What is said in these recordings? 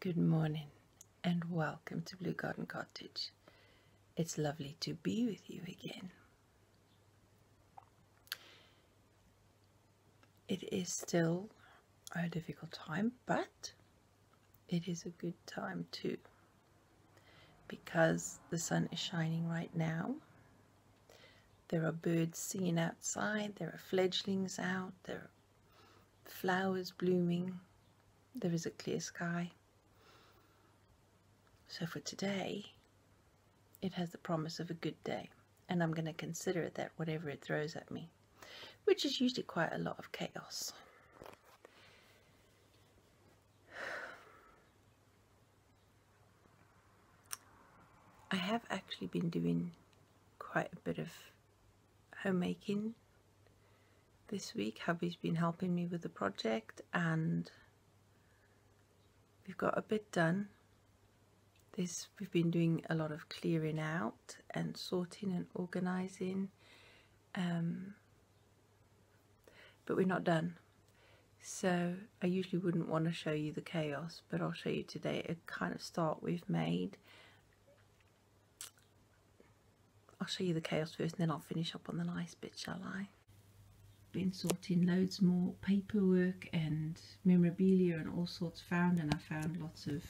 Good morning and welcome to Blue Garden Cottage. It's lovely to be with you again. It is still a difficult time, but it is a good time too, because the sun is shining right now. There are birds singing outside, there are fledglings out, there are flowers blooming, there is a clear sky. So for today, it has the promise of a good day, and I'm going to consider it that, whatever it throws at me, which is usually quite a lot of chaos. I have actually been doing quite a bit of homemaking this week. Hubby's been helping me with the project and we've got a bit done. We've been doing a lot of clearing out and sorting and organising, but we're not done. So I usually wouldn't want to show you the chaos, but I'll show you today a kind of start we've made. I'll show you the chaos first and then I'll finish up on the nice bit, shall I? Been sorting loads more paperwork and memorabilia and all sorts found, and I found lots of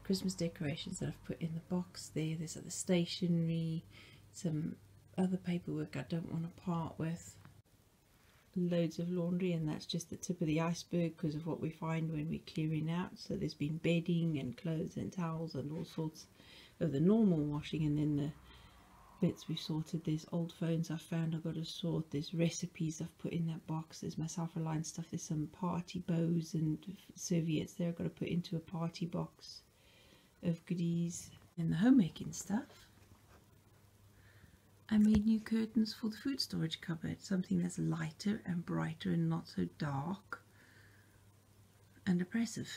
Christmas decorations that I've put in the box there. There's the stationery, some other paperwork I don't want to part with, loads of laundry, and that's just the tip of the iceberg because of what we find when we're clearing out. So there's been bedding and clothes and towels and all sorts of the normal washing, and then the bits we've sorted. There's old phones I've found I've got to sort, there's recipes I've put in that box, there's my self-reliance stuff, there's some party bows and serviettes there I've got to put into a party box of goodies. And the homemaking stuff, I made new curtains for the food storage cupboard, something that's lighter and brighter and not so dark and oppressive,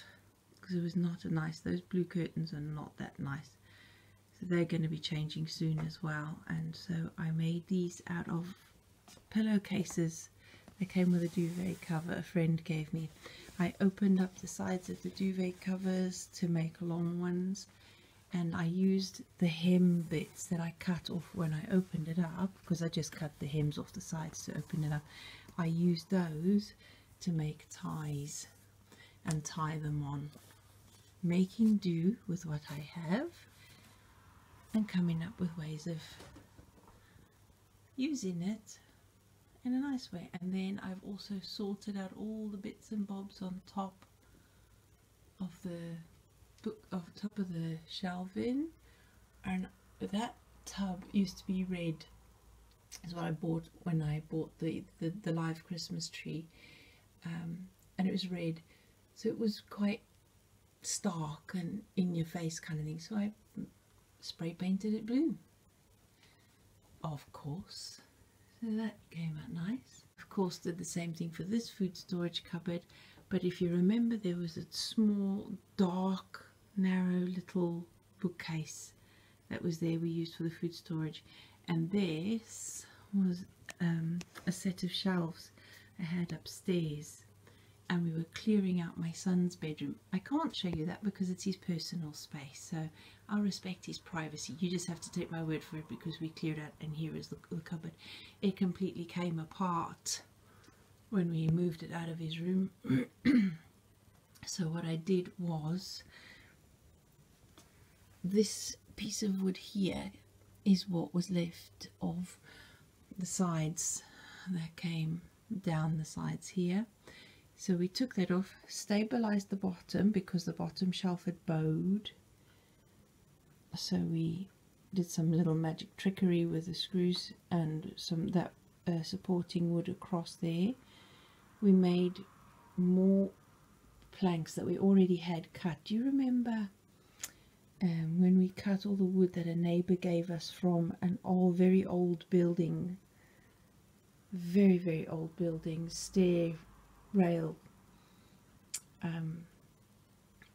because it was not a nice, those blue curtains are not that nice. So they're going to be changing soon as well, and so I made these out of pillowcases. They came with a duvet cover a friend gave me. I opened up the sides of the duvet covers to make long ones, and I used the hem bits that I cut off when I opened it up, because I just cut the hems off the sides to open it up. I used those to make ties and tie them on, making do with what I have and coming up with ways of using it in a nice way. And then I've also sorted out all the bits and bobs on top of the shelving, and that tub used to be red. Is what I bought when I bought the live Christmas tree, and it was red, so it was quite stark and in your face kind of thing, so I spray painted it blue, of course. So that came out nice. Of course, did the same thing for this food storage cupboard, but if you remember, there was a small, dark, narrow little bookcase that was there we used for the food storage, and this was a set of shelves I had upstairs, and we were clearing out my son's bedroom. I can't show you that because it's his personal space, so I'll respect his privacy. You just have to take my word for it, because we cleared out, and here is the cupboard. It completely came apart when we moved it out of his room. So what I did was, this piece of wood here is what was left of the sides that came down the sides here. So we took that off, stabilized the bottom because the bottom shelf had bowed. So we did some little magic trickery with the screws and some supporting wood across there. We made more planks that we already had cut. Do you remember when we cut all the wood that a neighbor gave us from an very old building, very old building, stair rail,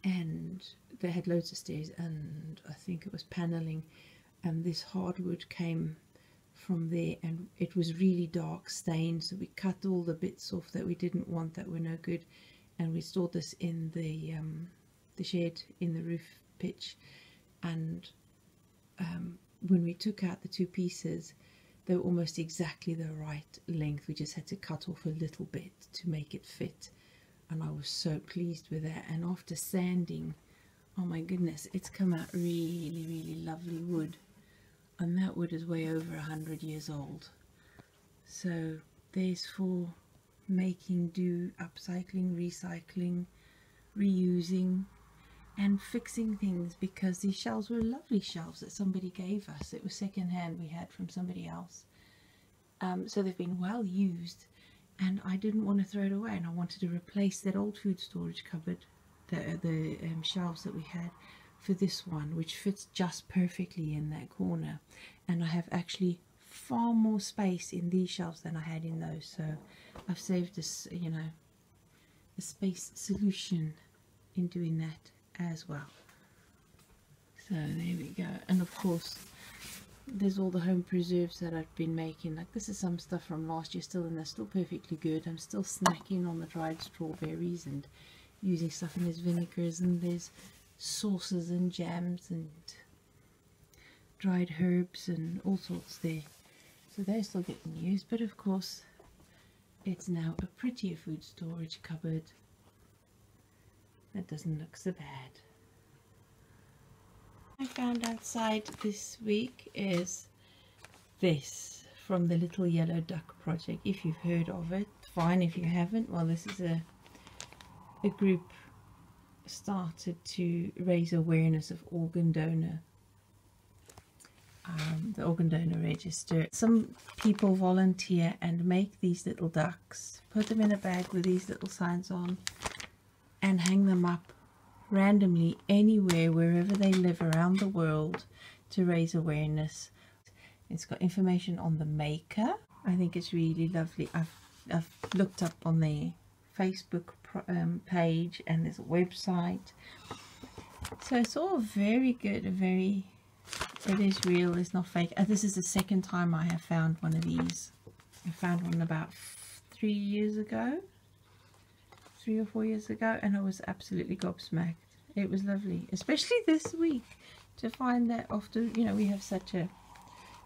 and they had loads of stairs, and I think it was paneling, and this hardwood came from there, and it was really dark stained, so we cut all the bits off that we didn't want, that were no good, and we stored this in the the shed in the roof pitch, and when we took out the two pieces, they were almost exactly the right length. We just had to cut off a little bit to make it fit, and I was so pleased with that. And after sanding, oh my goodness, it's come out really lovely wood, and that wood is way over 100 years old. So there's for making do, upcycling, recycling, reusing and fixing things, because these shelves were lovely shelves that somebody gave us. It was second hand, we had from somebody else. So they've been well used, and I didn't want to throw it away, and I wanted to replace that old food storage cupboard, the shelves that we had, for this one, which fits just perfectly in that corner. And I have actually far more space in these shelves than I had in those, so I've saved this, you know, a space solution in doing that as well. So there we go. And of course there's all the home preserves that I've been making. Like, this is some stuff from last year still, and they're still perfectly good. I'm still snacking on the dried strawberries and using stuff in as vinegars, and there's sauces and jams and dried herbs and all sorts there. So they're still getting used, but of course it's now a prettier food storage cupboard that doesn't look so bad. I found outside this week is this from the Little Yellow Duck project. If you've heard of it, fine. If you haven't, well, this is a group started to raise awareness of organ donor, the organ donor register. Some people volunteer and make these little ducks, put them in a bag with these little signs on, and hang them up randomly anywhere, wherever they live around the world, to raise awareness. It's got information on the maker. I think it's really lovely. I've looked up on their Facebook page, and there's a website, so it's all very good. It is real, it's not fake. This is the second time I have found one of these. I found one about 3 years ago, 3 or 4 years ago, and I was absolutely gobsmacked. It was lovely, especially this week, to find that after, you know, we have such a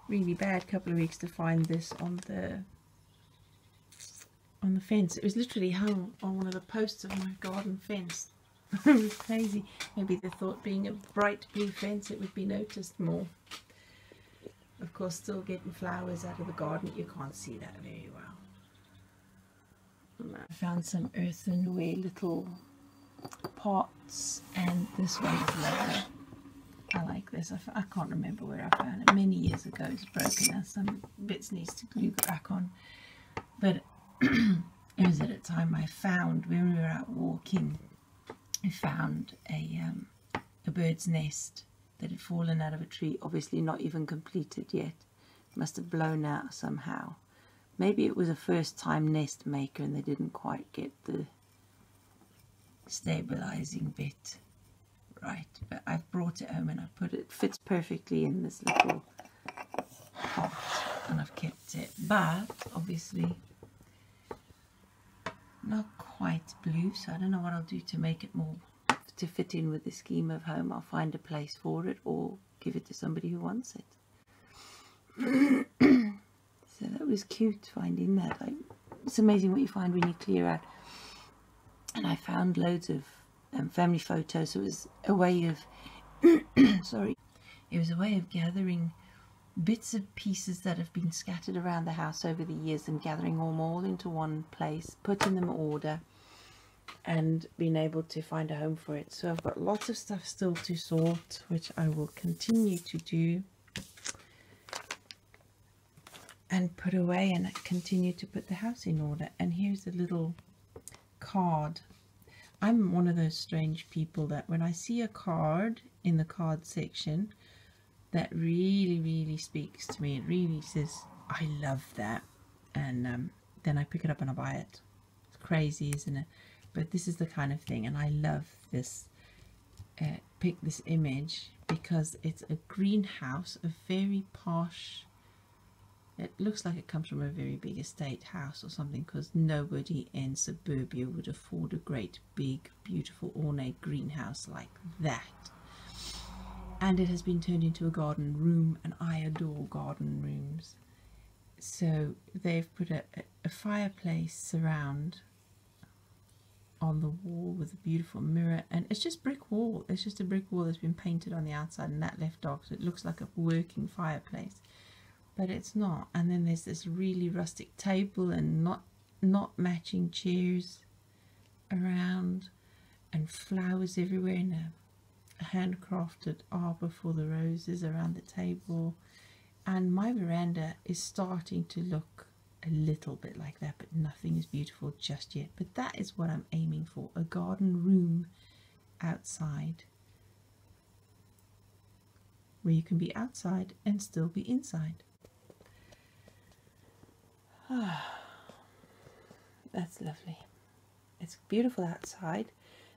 really bad couple of weeks, to find this on the fence. It was literally hung on one of the posts of my garden fence. It was crazy. Maybe they thought, being a bright blue fence, it would be noticed more. Of course, still getting flowers out of the garden, you can't see that very well. I found some earthenware little pots, and this one is lovely. I like this. I can't remember where I found it. Many years ago. It's broken now. Some bits needs to glue back on. But it was at a time I found, when we were out walking, I found a bird's nest that had fallen out of a tree, obviously not even completed yet. It must have blown out somehow. Maybe it was a first time nest maker and they didn't quite get the stabilizing bit right. But I've brought it home and I put it, fits perfectly in this little pot, and I've kept it. But obviously not quite blue, so I don't know what I'll do to make it more to fit in with the scheme of home. I'll find a place for it or give it to somebody who wants it. So that was cute, finding that. Like, it's amazing what you find when you clear out. And I found loads of family photos. So it was a way of sorry, it was a way of gathering bits and pieces that have been scattered around the house over the years, and gathering them all into one place, putting them in order, and being able to find a home for it. So I've got lots of stuff still to sort, which I will continue to do and put away, and continue to put the house in order. And here's a little card. I'm one of those strange people that when I see a card in the card section, that really speaks to me. It really says, I love that. And then I pick it up and I buy it. It's crazy, isn't it? But this is the kind of thing, and I love this. Pick this image because it's a greenhouse, a very posh It looks like it comes from a very big estate house or something, because nobody in suburbia would afford a great big beautiful ornate greenhouse like that. And it has been turned into a garden room, and I adore garden rooms. So they've put a fireplace surround on the wall with a beautiful mirror, and it's just brick wall. It's just a brick wall that's been painted on the outside and that left dark, so it looks like a working fireplace, but it's not. And then there's this really rustic table and not matching chairs around, and flowers everywhere, and a handcrafted arbor for the roses around the table. And my veranda is starting to look a little bit like that, but nothing is beautiful just yet. But that is what I'm aiming for, a garden room outside, where you can be outside and still be inside. That's lovely. It's beautiful outside.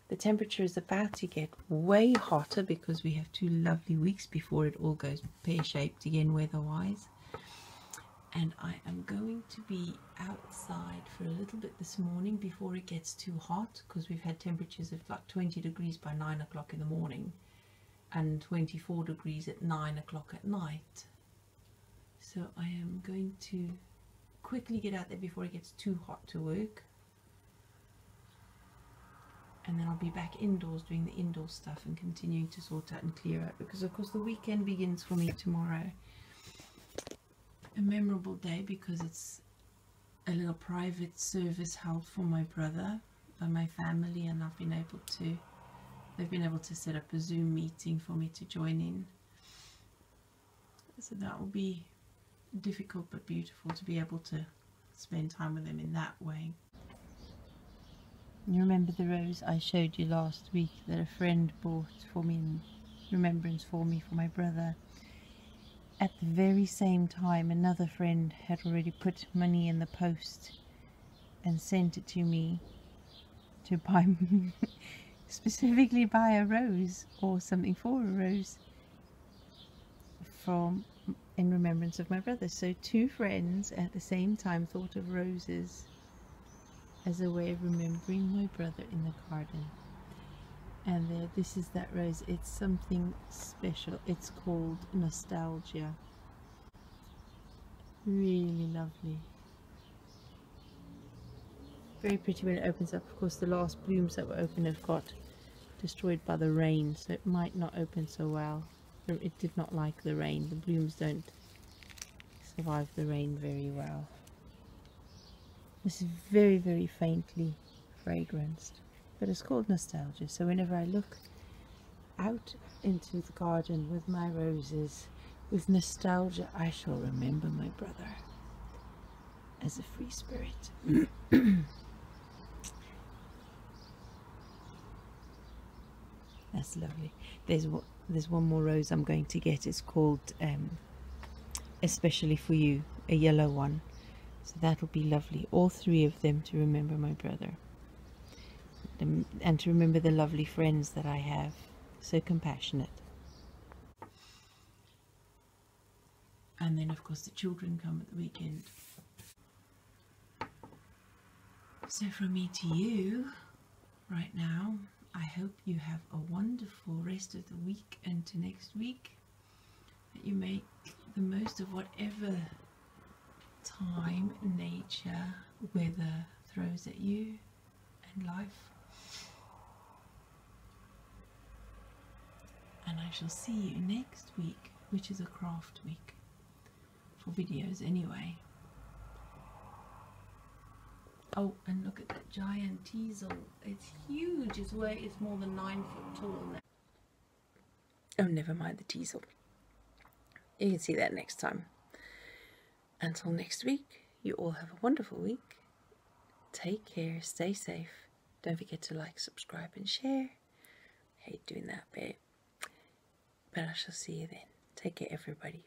The temperature is about to get way hotter because we have 2 lovely weeks before it all goes pear-shaped again weather-wise. And I am going to be outside for a little bit this morning before it gets too hot, because we've had temperatures of like 20 degrees by 9 o'clock in the morning and 24 degrees at 9 o'clock at night. So I am going to quickly get out there before it gets too hot to work, and then I'll be back indoors doing the indoor stuff and continuing to sort out and clear out, because of course the weekend begins for me tomorrow. A memorable day because it's a little private service held for my brother by my family, and they've been able to set up a Zoom meeting for me to join in. So that will be difficult but beautiful to be able to spend time with them in that way. You remember the rose I showed you last week that a friend bought for me in remembrance for me for my brother? At the very same time, another friend had already put money in the post and sent it to me to buy specifically buy a rose or something for a rose in remembrance of my brother. So 2 friends at the same time thought of roses as a way of remembering my brother in the garden. And there, this is that rose. It's something special. It's called Nostalgia. Really lovely. Very pretty when it opens up. Of course, the last blooms that were open have got destroyed by the rain, so it might not open so well. It did not like the rain. The blooms don't survive the rain very well. This is very, very faintly fragranced, but it's called Nostalgia. So whenever I look out into the garden with my roses, with nostalgia, I shall remember my brother as a free spirit. That's lovely. There's one more rose I'm going to get. It's called Especially for You, a yellow one. So that'll be lovely. All 3 of them to remember my brother. And to remember the lovely friends that I have. So compassionate. And then of course the children come at the weekend. So from me to you, right now, I hope you have a wonderful rest of the week and to next week. That you make the most of whatever time, nature, weather throws at you and life. And I shall see you next week, which is a craft week, for videos anyway. Oh, and look at that giant teasel. It's huge. It's more than 9 foot tall now. Oh, never mind the teasel. You can see that next time. Until next week, you all have a wonderful week. Take care, stay safe. Don't forget to like, subscribe and share. I hate doing that bit. But I shall see you then. Take care, everybody.